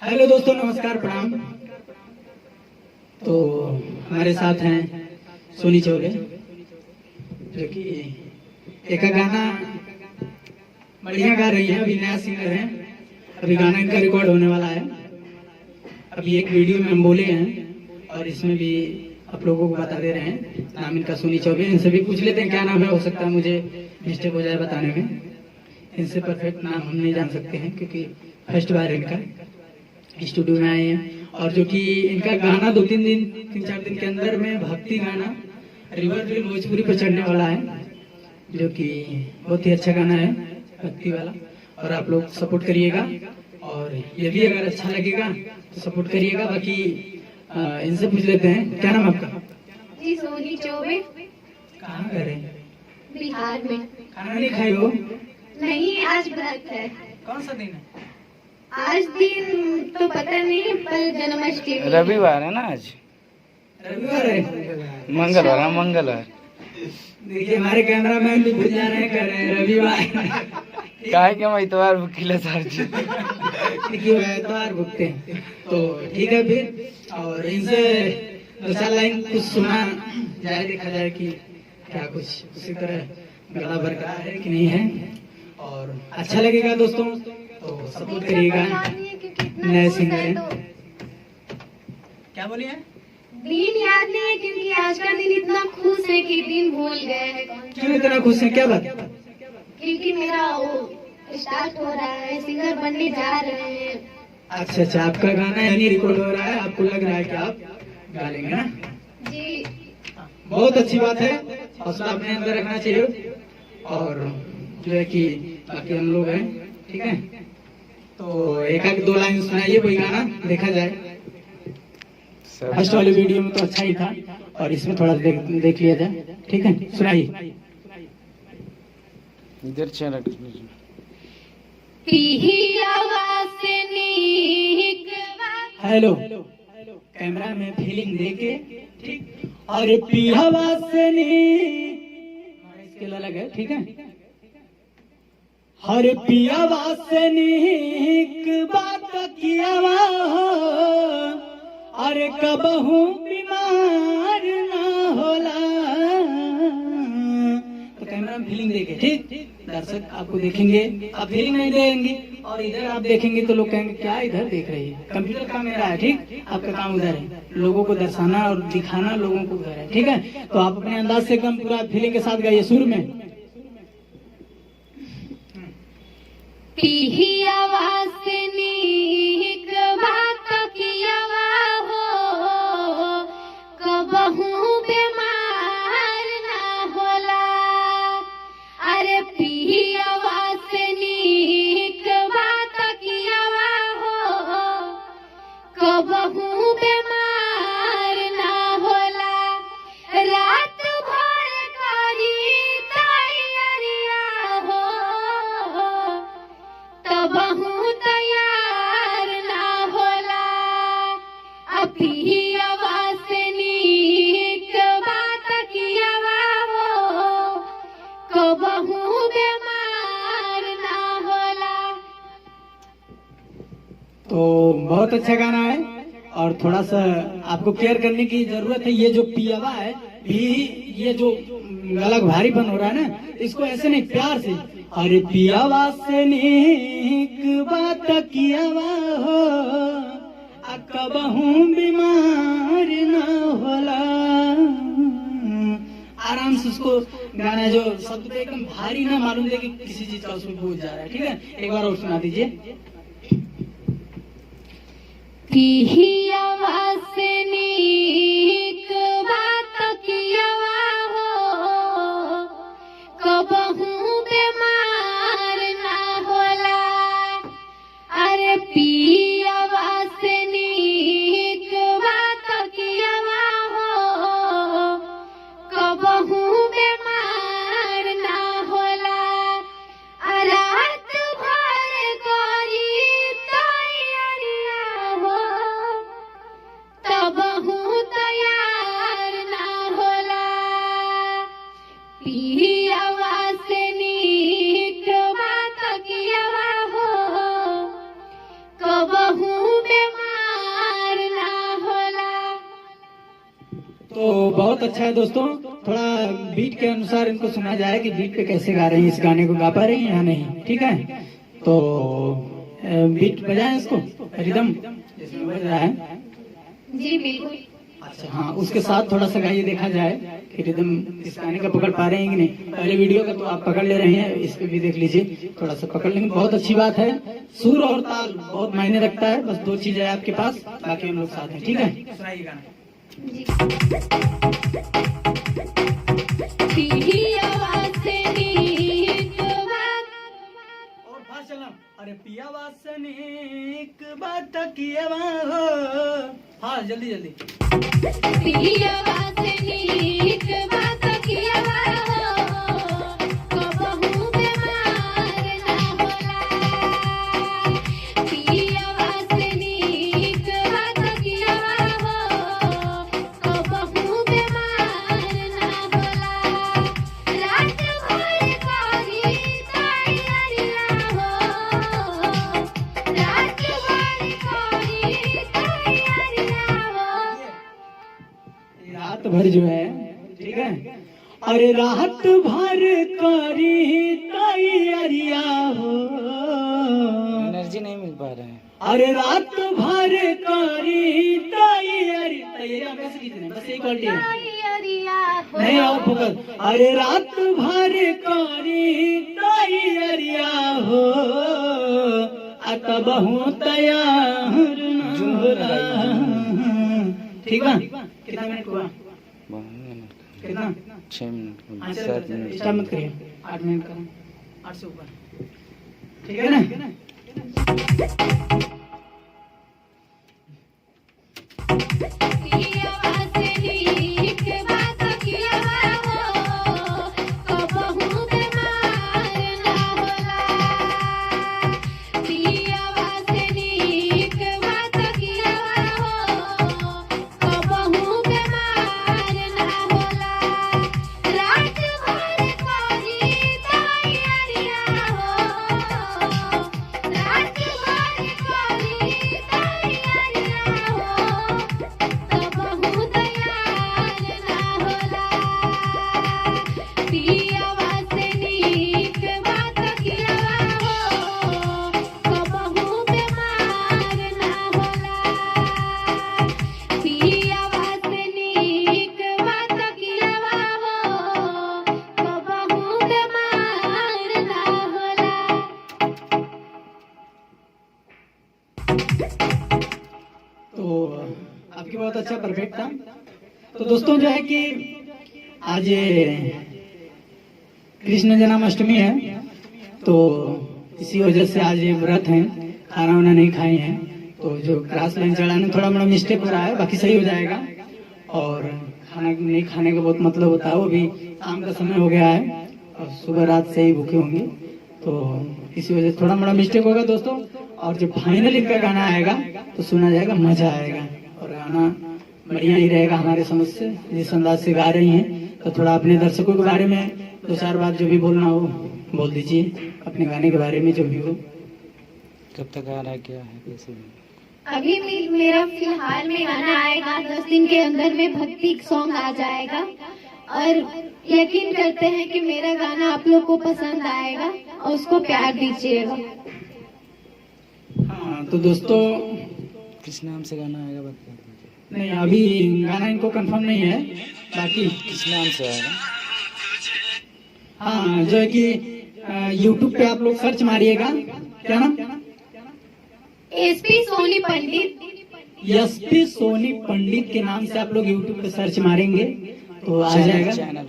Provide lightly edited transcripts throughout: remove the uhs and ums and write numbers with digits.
Hello दोस्तों, नमस्कार, प्रणाम। तो हमारे साथ हैं सोनी चौबे, जो कि एक गाना बढ़िया गा रही है। अभी नया सिंगर है, अभी गाना इनका रिकॉर्ड होने वाला है। अभी एक वीडियो में हम बोले हैं और इसमें भी आप लोगों को बता दे रहे हैं। नाम इनका सोनी चौबे। इनसे भी पूछ लेते हैं क्या नाम है, हो सकता है मुझे मिस्टेक हो जाए बताने में। इनसे परफेक्ट नाम हम नहीं जान सकते हैं क्योंकि फर्स्ट बार इनका स्टूडियो में आए हैं। और जो कि इनका गाना 3-4 दिन के अंदर में भक्ति गाना रिवर ड्रीम भोजपुरी पर चढ़ने वाला है, जो कि बहुत ही अच्छा गाना है, भक्ति वाला। और आप लोग सपोर्ट करिएगा और ये भी अगर अच्छा लगेगा तो सपोर्ट करिएगा। बाकी इनसे पूछ लेते हैं, क्या नाम आपका? जी, सोनी चौबे। कहाँ घर है? बिहार में। खाना नहीं खाई हो? नहीं, आज व्रत है। कौन सा दिन है? आज दिन तो पता नहीं, पर जन्माष्टमी रविवार है ना आज। रविवार है? मंगलवार है, मंगलवार। देखिए हमारे कैमरा मैन भी भूल जा रहे हैं, कर रहे हैं रविवार। काहे के हम इतवार बुकिला सर जी। देखिए इतवार भुगते हैं तो ठीक है फिर। और इनसे 2-4 लाइन कुछ सुना जाए, देखा जाए कि क्या कुछ उसी तरह गला बरकरार है कि नहीं है। और अच्छा लगेगा दोस्तों तो सपोर्ट करिएगा। नए सिंगर हैं। क्या बोलिए? दिन याद नहीं है क्योंकि आज का दिन इतना खुश है कि दिन भूल गए हैं। क्यों इतना खुश है, क्या बात? क्योंकि मेरा वो स्टार्ट हो रहा है, सिंगर बनने जा रहे हैं। अच्छा अच्छा, आपका गाना यानी रिकॉर्ड हो रहा है, आपको लग रहा है कि आप गा लेंगे ना? जी, बहुत अच्छी बात है, हौसला अपने अंदर रखना चाहिए। और जो है कि बाकी हम लोग हैं, ठीक है। तो एक 2 लाइन सुनाइए कोई गाना, देखा जाए। फर्स्ट वाली वीडियो में तो अच्छा ही था और इसमें थोड़ा देख लिया जाए, ठीक है। सुनाइए। इधर चल हेलो, कैमरा में फीलिंग देके, ठीक। और पियावा से इसके अलग है, ठीक है। हर पियावा से नीक बात कियावा हो, अरे कबहू बीमार ना होला। तो कैमरा में फीलिंग देके, ठीक। दर्शक आपको देखेंगे, आप फीलिंग नहीं देंगे और इधर आप देखेंगे तो लोग कहेंगे क्या इधर देख रही है। कंप्यूटर का मेरा है, ठीक। आपका काम उधर है, लोगों को दर्शाना और दिखाना लोगों को उधर है, ठीक है। तो आप अपने अंदाज से एकदम पूरा फीलिंग के साथ गाइए, सुर में। पिहियावा से नीक बात कियावा हो, कबहू बीमार ना होला। अरे पिहियावा से नीक बात कियावा हो, कबहू बीमार ना होला। रात भर करी तैयारिया हो, तबहू तैयार ना होला। पिहियावा से नीक बात कियावा हो, कबहू बीमार ना होला। तो बहुत अच्छा गाना है और थोड़ा सा आपको केयर करने की जरूरत है। ये जो पियावा है भी, ये जो अलग भारीपन हो रहा है ना, इसको ऐसे नहीं, प्यार से। अरे पियावा से नीक बात कियावा हो, कबहू बीमार ना होला। आराम से उसको गाना, जो शब्द पे एकदम भारी ना मालूम दे कि किसी चीज का उसमें भूल जा रहा है, ठीक है। एक बार और सुना दीजिए। पिहियावा से नीक बात कियावा हो, कबहू बीमार ना होला। अरे पिहियावा से नीक बात कियावा हो, कबहू बीमार ना होला। रात भर करी तैयारिया हो, तबहू तैयार ना होला। बहुत अच्छा है दोस्तों। थोड़ा बीट के अनुसार इनको सुना जाए कि बीट पे कैसे गा रही हैं, इस गाने को गा पा रही हैं या नहीं। ठीक है, तो बीट बजाएं इसको, रिदम जिसमें बज रहा है। जी बिल्कुल। अच्छा हाँ, उसके साथ थोड़ा सा गाइए, देखा जाए कि रिदम इस गाने का पकड़ पा रहे हैं कि नहीं। पहले वीडियो का तो आप पकड़ ले रहे हैं, इस पे भी देख लीजिए, थोड़ा सा पकड़ लेंगे, बहुत अच्छी बात है। सुर और ताल बहुत मायने रखता है, बस 2 चीज है आपके पास, बाकी हम लोग साथ हैं। ठीक है, सुनाइए गाना। जी। पीली आवाज से नीक बात। और फास्ट चलना। अरे पिया वासनिक बात किएवा हो। हाँ जल्दी जल्दी। पीली आवाज से नीक बात किएवा हो, कबहू बीमार ना होला। पीली आवाज से नीक बात किएवा हो, कबहू बीमार ना होला। रात भर करी तैयारिया हो, रात भर करी तैयारिया हो। रात भर जो है, ठीक है, अरे रात भर करी तैयारिया हो। एनर्जी नहीं मिल पा रहे हैं। अरे रात भर करी तैयारी, तैयारी कैसे कितने, बस एक क्वालिटी है, तैयारिया हो। नहीं और फोकस। अरे रात भर करी तैयारिया हो, अतबहू तैयार न होला। ठीक बा, कितना मिनट हुआ, कितना, 6 मिनट, हाँ, 7 मिनट। स्टार्ट मत करिए, 8 मिनट करो, 8 से ऊपर। ठीक है ना। पीली आवाज से नीक बात किएवा हो, कबहू बीमार ना होला। पीली आवाज से नीक बात किएवा हो, कबहू बीमार ना होला। रात भर करी तैयारिया हो, रात भर करी तैयारिया हो, कबहू तैयार ना होला। पीली आवाज से नीक बात किएवा हो, कबहू बीमार ना होला। पीली आवाज से नीक बात किएवा हो, कबहू बीमार ना होला। तो आपकी बहुत अच्छा परफेक्ट था। तो दोस्तों जो है कि आज कृष्ण जन्माष्टमी है, तो इसी वजह से आज ये व्रत है, खाना वाना नहीं खाए हैं। तो जो ग्रास लाइन चढ़ाने थोड़ा बड़ा मिस्टेक हो रहा है, बाकी सही हो जाएगा। और खाना नहीं खाने का बहुत मतलब होता है, वो भी शाम का समय हो गया है और सुबह रात से ही भूखे होंगे, तो इसी वजह से थोड़ा बड़ा मिस्टेक होगा दोस्तों। और जब फाइनल इनका गाना आएगा तो सुना जाएगा, मजा आएगा और गाना बढ़िया ही रहेगा हमारे समझ से, जिस अंदाज से गा रही हैं। तो थोड़ा अपने दर्शकों के बारे में 2-4 बात जो भी बोलना हो बोल दीजिए, अपने गाने के बारे में जो भी हो। कब तक आ रहा है, क्या है, कैसे? अभी मेरा फिलहाल में गाना आएगा, 10 दिन के अंदर में भक्ति सॉन्ग आ जाएगा और यकीन करते हैं कि मेरा गाना आप लोग को पसंद आएगा और उसको प्यार दीजिएगा। हाँ तो दोस्तों, किस नाम से गाना आएगा बता दीजिए। नहीं अभी गाना इनको कंफर्म नहीं है, बाकी किस नाम से आएगा? हाँ जो है कि यूट्यूब पे आप लोग सर्च मारिएगा, क्या नाम, एसपी सोनी पंडित, एसपी सोनी पंडित के नाम से आप लोग यूट्यूब पे सर्च मारेंगे तो आ जाएगा। चैनल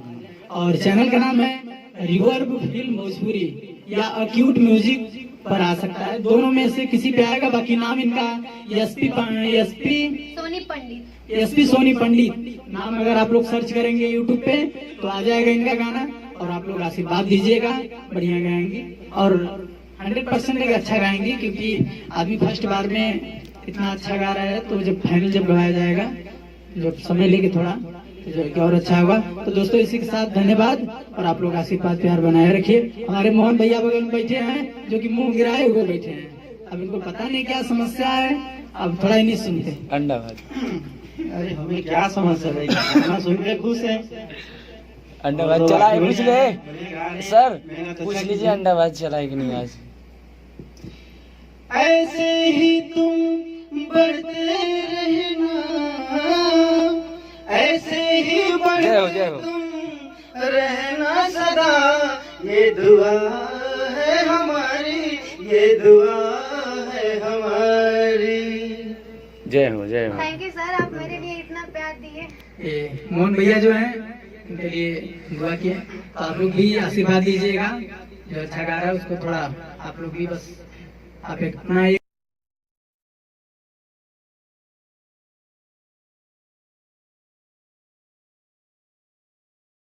और चैनल का नाम है रिवर्ब फिल्म भोजपुरी या अक्यूट म्यूजिक पर आ सकता है, दोनों में से किसी पे आएगा। बाकी नाम इनका एसपी सोनी पंडित, एसपी सोनी पंडित नाम अगर आप लोग सर्च करेंगे यूट्यूब पे तो आ जाएगा इनका गाना। और आप लोग आशीर्वाद दीजिएगा, बढ़िया गाएंगे और 100% एक अच्छा गाएंगे, क्योंकि आदमी फर्स्ट बार में इतना अच्छा गा रहा है, तो जब फाइनल जब गवाया जाएगा, जब समय लेके थोड़ा तो जो है कि और अच्छा होगा। तो दोस्तों इसी के साथ धन्यवाद और आप लोग आशीर्वाद प्यार बनाए रखिए। हमारे मोहन भैया बगल में बैठे हैं जो कि मुंह गिराए हुए बैठे हैं, अब इनको पता नहीं क्या समस्या है, अब थोड़ा ही नहीं सुनते। अंडा भात। अरे हमें क्या समस्या है, गाना सुन के खुश है। अंडाबाज चला है, पूछ ले सर, पूछ लीजिए अंडाबाज चला है कि नहीं आज। ऐसे ही तुम बढ़ते रहना, ऐसे ही जय हो, बढ़ते जय हो। तुम रहना सदा, ये दुआ है हमारी, ये दुआ है हमारी। जय हो, जय हो। थैंक यू सर, आप मेरे लिए इतना प्यार दिए। ये मोहन भैया जो है उनके लिए दुआ किया, तो आप लोग भी आशीर्वाद दीजिएगा। जो अच्छा गा रहा है उसको थोड़ा आप लोग भी बस आप एक अपना